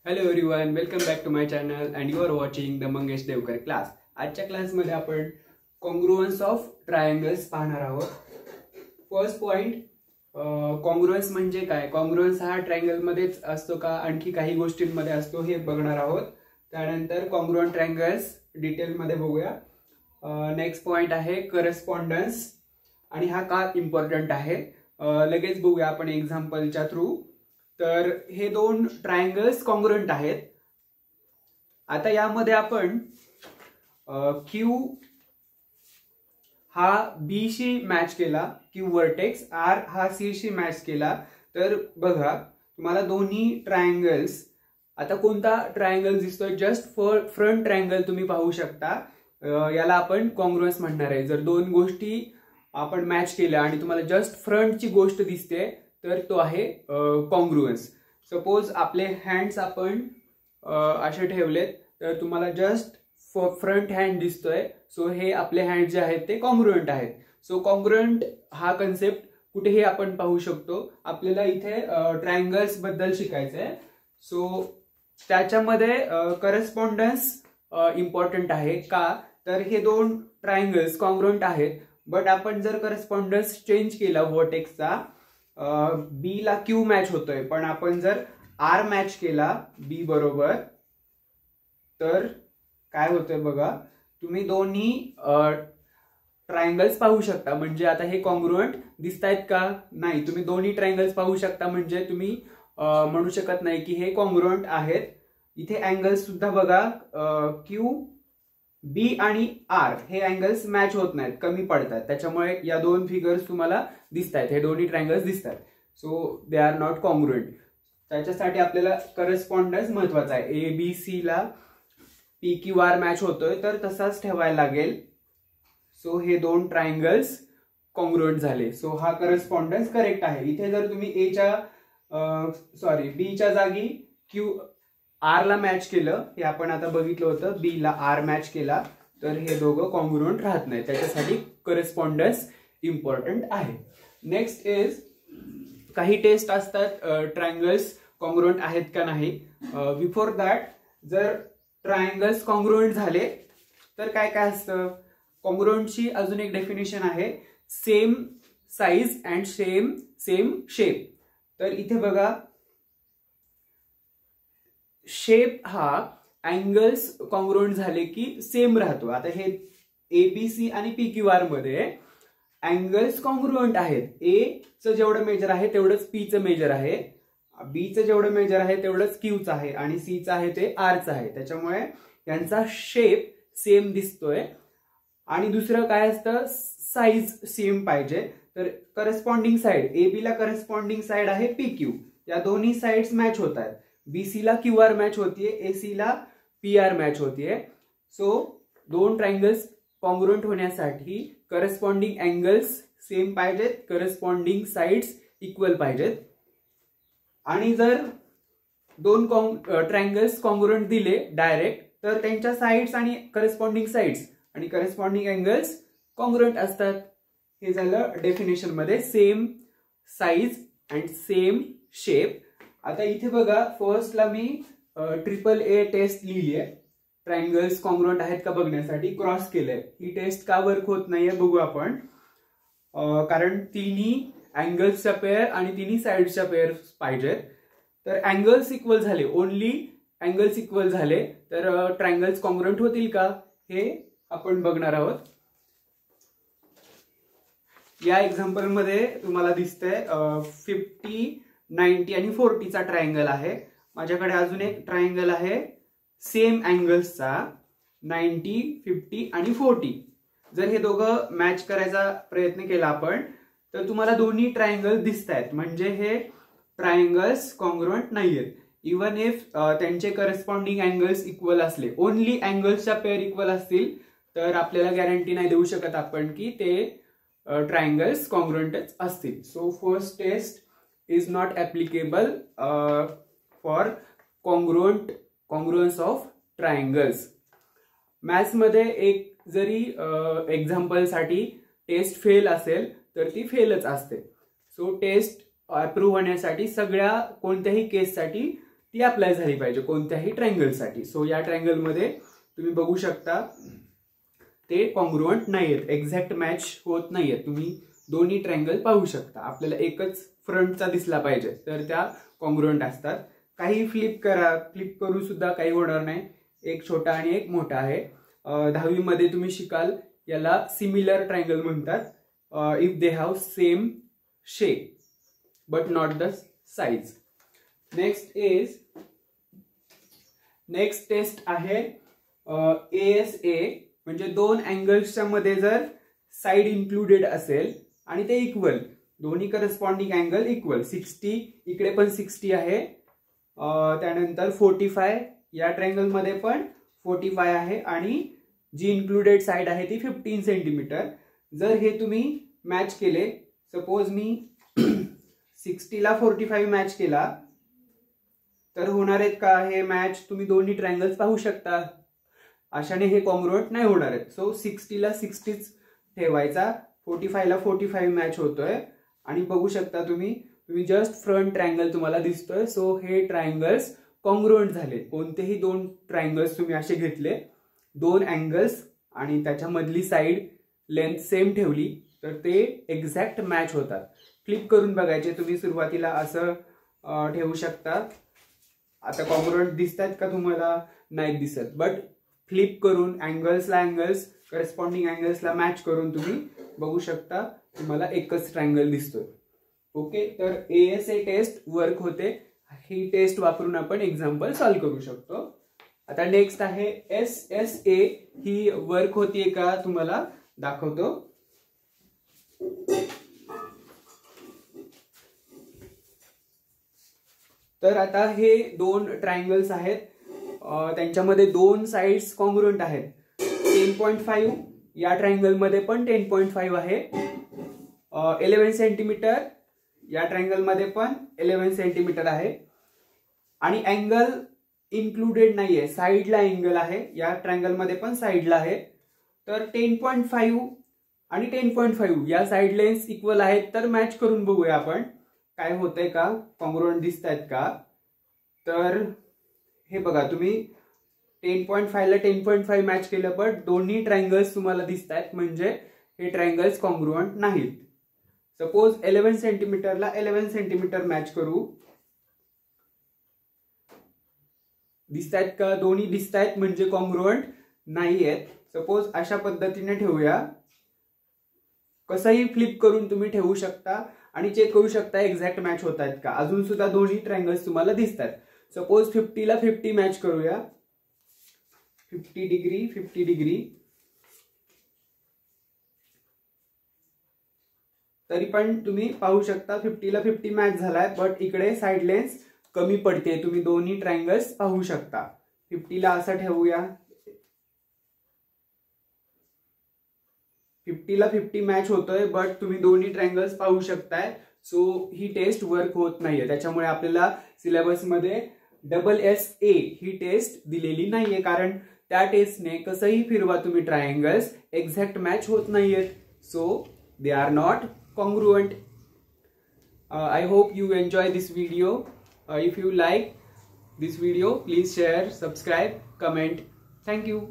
Hello everyone, welcome back to my channel and you are watching the Mangesh Devkar class. आजच्या क्लासमध्ये आपण कॉन्ग्रुअन्स of triangles पाहणार आहोत. फर्स्ट पॉइंट, कॉन्ग्रुअन्स म्हणजे काय? कॉन्ग्रुअन्स हा ट्रायंगलमध्येच असतो का आणखी काही गोष्टींमध्ये असतो हे बघणार आहोत. त्यानंतर कॉन्ग्रुअंट ट्रायंगल्स डिटेलमध्ये बघूया. नेक्स्ट पॉइंट आहे करस्पॉन्डन्स, आणि हा का इम्पॉर्टंट आहे लगेच बघूया आपण एक्झाम्पलच्या थ्रू. तर हे दोन ट्रायंगल्स कॉन्ग्रुअंट आहेत. आता यामध्ये आपण क्यू हा बी शी मॅच केला, क्यू वर्टेक्स आर हा सी शी मॅच केला, तर बघा तुम्हाला दोन्ही ट्रायंगल्स, आता कोणता ट्रायंगल दिसतोय? जस्ट फ्रंट ट्रायंगल तुम्ही पाहू शकता. याला आपण कॉन्ग्रुअन्स म्हणणार आहे. जर दोन गोष्टी आपण मॅच केल्या आणि तुम्हाला जस्ट फ्रंटची गोष्ट दिसते तर तो आहे कॉन्ग्रुअन्स. सपोज आपले हँड्स आपण असे ठेवलेत तर तुम्हाला जस्ट फ्रंट हँड दिसतोय, सो हे आपले हँड जे आहेत ते कॉन्ग्रुअंट आहेत. सो कॉन्ग्रुअंट हा कन्सेप्ट कुठेही आपण पाहू शकतो. आपल्याला इथे ट्रायंगल्स बद्दल शिकायचं आहे. सो त्याच्यामध्ये करस्पॉन्डन्स इम्पॉर्टंट आहे. का? तर हे दोन ट्रायंगल्स कॉन्ग्रुअंट आहेत, बट आपण जर करस्पॉन्डन्स चेंज केला वर्टेक्सचा, बी ला क्यू मॅच होतोय, पण आपण जर आर मॅच केला बी बरोबर, तर काय होतंय बघा. तुम्ही दोन्ही ट्रायंगल्स पाहू शकता. म्हणजे आता हे कॉन्ग्रुअंट दिसतायत का? नाही. तुम्ही दोन्ही ट्रायंगल्स पाहू शकता, म्हणजे तुम्ही म्हणू शकत नाही की हे कॉन्ग्रुअंट आहेत. इथे अँगल्स सुद्धा बघा, क्यू बी आणि आर हे अँगल्स मॅच होत नाहीत, कमी पडतात. त्याच्यामुळे या दोन फिगर्स तुम्हाला दिसत आहेत, हे दोन्ही ट्रायंगल्स दिसत आहेत. So they are not congruent. त्याच्यासाठी आपल्याला करस्पॉन्डन्स महत्वाचा आहे. ए बी सी ला पी क्यू आर मॅच होतोय तर तसाच ठेवायला लागेल. सो हे दोन ट्रायंगल्स कॉन्ग्रुअंट झाले. सो हा करस्पॉन्डन्स करेक्ट आहे. इथे जर तुम्ही बी च्या जागी क्यू आर ला मॅच केलं, हे आपण आता बघितलं होतं, बी ला आर मॅच केला, तर हे दोघं कॉन्ग्रुअंट राहत नाही. त्याच्यासाठी करस्पॉन्डन्स इम्पॉर्टंट आहे. नेक्स्ट इज, काही टेस्ट असतात ट्रायंगल्स कॉन्ग्रुअंट आहेत का नाही. बिफोर दॅट, जर ट्रायंगल्स कॉन्ग्रुअंट झाले तर काय काय असतं? कॉन्ग्रुअंटची अजून एक डेफिनेशन आहे, same size and same shape. तर इथे बघा, शेप हा अँगल्स कॉन्ग्रुअंट झाले की सेम राहतो. आता हे एबीसी आणि पी क्यू आर मध्ये अँगल्स कॉन्ग्रुअंट आहेत. ए चं जेवढं मेजर आहे तेवढंच पी चं मेजर आहे, बी चं जेवढं मेजर आहे तेवढंच क्यूचं आहे, आणि सी चं आहे ते आरचं आहे. त्याच्यामुळे यांचा शेप सेम दिसतोय. आणि दुसरं काय असतं? साईज सेम पाहिजे. तर करस्पॉन्डिंग साइड, ए बी ला करस्पॉन्डिंग साइड आहे पी क्यू, या दोन्ही साइड्स मॅच होत आहेत. बीसी ला क्यू आर मॅच होतीये, एसी ला पी आर मॅच होतीये. सो दोन ट्रायंगल्स कॉन्ग्रुअंट होण्यासाठी करस्पॉन्डिंग अँगल्स सेम पाहिजेत, करस्पॉन्डिंग साइड्स इक्वल पाहिजेत. आणि जर दोन ट्रायंगल्स कॉन्ग्रुअंट दिले डायरेक्ट, तर त्यांच्या साइड्स आणि करस्पॉन्डिंग साइड्स आणि करस्पॉन्डिंग अँगल्स कॉन्ग्रुअंट असतात. हे झालं डेफिनेशन मध्ये same size and same shape. आता इथे बघा, फर्स्टला मी ट्रिपल-A टेस्ट लिहिली आहे, ट्रायंगल्स कॉन्ग्रुअंट आहेत का बघण्यासाठी. क्रॉस केलंय. ही टेस्ट का वर्क होत नाहीये बघू आपण. कारण तिन्ही अँगल्सच्या पेअर आणि तिन्ही साइड्सच्या पेअर पाहिजेत. तर अँगल्स इक्वल झाले, ओनली अँगल्स इक्वल झाले तर ट्रायंगल्स कॉन्ग्रुअंट होतील का हे आपण बघणार आहोत. या एक्झाम्पल मध्ये तुम्हाला दिसतंय 50, 90 आणि 40 चा ट्रायंगल आहे. माझ्याकडे अजून एक ट्रायंगल आहे सेम अँगल्सचा, 90, 50 आणि 40. जर हे दोघं मॅच करायचा प्रयत्न केला आपण, तर तुम्हाला दोन्ही ट्रायंगल दिसत आहेत, म्हणजे हे ट्रायंगल्स कॉन्ग्रुअंट नाहीयेत. इवन इफ त्यांचे करस्पॉन्डिंग अँगल्स इक्वल असले, ओनली अँगल्सच्या पेअर इक्वल असतील, तर आपल्याला गॅरंटी नाही देऊ शकत आपण की ते ट्रायंगल्स कॉन्ग्रुअंटच असतील. So first test is not applicable for congruence of triangles. Maths मध्ये एक जरी एक्झाम्पल साठी टेस्ट फेल असेल तर ती फेलच असते. सो टेस्ट अप्रूव्ह होण्यासाठी सगळ्या कोणत्याही केससाठी ती अप्लाय झाली पाहिजे कोणत्याही ट्रायंगलसाठी. सो या ट्रायंगलमध्ये तुम्ही बघू शकता ते कॉन्ग्रुएंट नाहीयेत, एक्झॅक्ट मॅच होत नाहीयेत. तुम्ही दोन्ही ट्रायंगल पाहू शकता. आपल्याला एकच फ्रंटचा दिसला पाहिजे तर त्या कॉन्ग्रुएंट असतात. काही फ्लिप करा, फ्लिप करून सुद्धा काही होणार नाही. एक छोटा आणि एक मोठा आहे. 10वी मध्ये तुम्ही शिकाल, याला सिमिलर ट्रायंगल म्हणतात. If they have same shape but not the size. Next test आहे ASA, म्हणजे दोन अँगल्सच्या मध्ये जर साइड इन्क्लुडेड असेल आणि ते इक्वल, दोन्ही करस्पॉन्डिंग अँगल इक्वल, 60 इकडे पण 60 आहे, त्यानंतर 45 या ट्रायंगल मध्ये पण 45 आहे आणि जी इन्क्लुडेड साइड आहे ती 15 सेंटीमीटर. जर हे तुम्ही मॅच केले, सपोज मी 60 ला 45 मॅच केला, तर होणार आहेत का हे मॅच? तुम्ही दोन्ही ट्रायंगल्स पाहू शकता. अशाने हे कॉन्ग्रुएंट नाही होणार आहेत. सो 60 ला 60च ठेवायचा, 45 ला 45 मॅच होतोय आणि बघू शकता तुम्ही जस्ट फ्रंट ट्रायंगल तुम्हाला दिसतोय. सो हे ट्रायंगल्स कॉन्ग्रुएंट झाले. कोणतेही दोन ट्रायंगल्स तुम्ही असे घेतले, दोन अँगल्स आणि त्याच्यामधली साइड लेंथ सेम ठेवली तर ते एक्झॅक्ट मॅच होतात. फ्लिप करून बघायचे. तुम्ही सुरुवातीला असं ठेवू शकता. आता कॉन्ग्रुएंट दिसतात का तुम्हाला? नाही दिसत. बट फ्लिप करून अँगल्स करस्पॉन्डिंग अँगल्सला मॅच करून तुम्ही बघू शकता, तुम्हाला एकच ट्रायंगल दिसतोय. ओके, तर ASA टेस्ट वर्क होते. ही टेस्ट वापरून आपण एक्झाम्पल सॉल्व्ह करू शकतो. आता नेक्स्ट आहे SSA. ही वर्क होतीये का तुम्हाला दाखवतो. तर आता हे दोन ट्रायंगल्स आहेत, त्यांच्यामध्ये दोन साइड्स कॉन्ग्रुएंट आहेत. 10.5 या ट्रायंगल मध्ये पण 10.5 आहे. 11 सेंटीमीटर या ट्रायंगल मध्ये पण 11 सेंटीमीटर आहे आणि अँगल इन्क्लुडेड नाहीये, साइडला अँगल आहे. या ट्रायंगल मध्ये पण साइडला आहे. तर 10.5 आणि 10.5 या साइड लेन्स इक्वल आहेत. तर मॅच करून बघूया आपण काय होतंय का, कॉन्ग्रुएंट दिसतायत का. तर हे बघा, तुम्ही 10.5 ला 10.5 मॅच केलं, पण दोन्ही ट्रायंगल्स तुम्हाला दिसतायत, म्हणजे हे ट्रायंगल्स कॉन्ग्रुएंट नाहीत. सपोज 11 सेंटीमीटरला 11 सेंटीमीटर मॅच करू. दिसतायत का? दोन्ही दिसतायत, म्हणजे कॉन्ग्रुएंट नाहीयेत. सपोज अशा पद्धतीने ठेवूया. कसंही फ्लिप करून तुम्ही ठेवू शकता आणि चेक करू शकता एक्झॅक्ट मॅच होत आहेत का. अजून सुद्धा दोन्ही ट्रायंगल्स तुम्हाला दिसतात. सपोज 50 ला 50 मॅच करूया. 50 डिग्री. तरी पण तुम्ही पाहू शकता 50 ला 50 मॅच झालाय, बट इकडे साइड लेन्स कमी पडते. तुम्ही दोन्ही ट्रायंगल्स पाहू शकता. 50 ला असं ठेवूया. 50 ला 50 मॅच होतोय, बट तुम्ही दोन्ही ट्रायंगल्स पाहू शकताय. सो ही टेस्ट वर्क होत नाहीये. त्याच्यामुळे आपल्याला सिलेबसमध्ये SSA ही टेस्ट दिलेली नाहीये, कारण त्या टेस्टने कसंही फिरवा तुम्ही ट्रायंगल्स एक्झॅक्ट मॅच होत नाहीयेत. So they are not congruent. I hope you enjoy this video. If you like this video, please share, subscribe, comment. Thank you.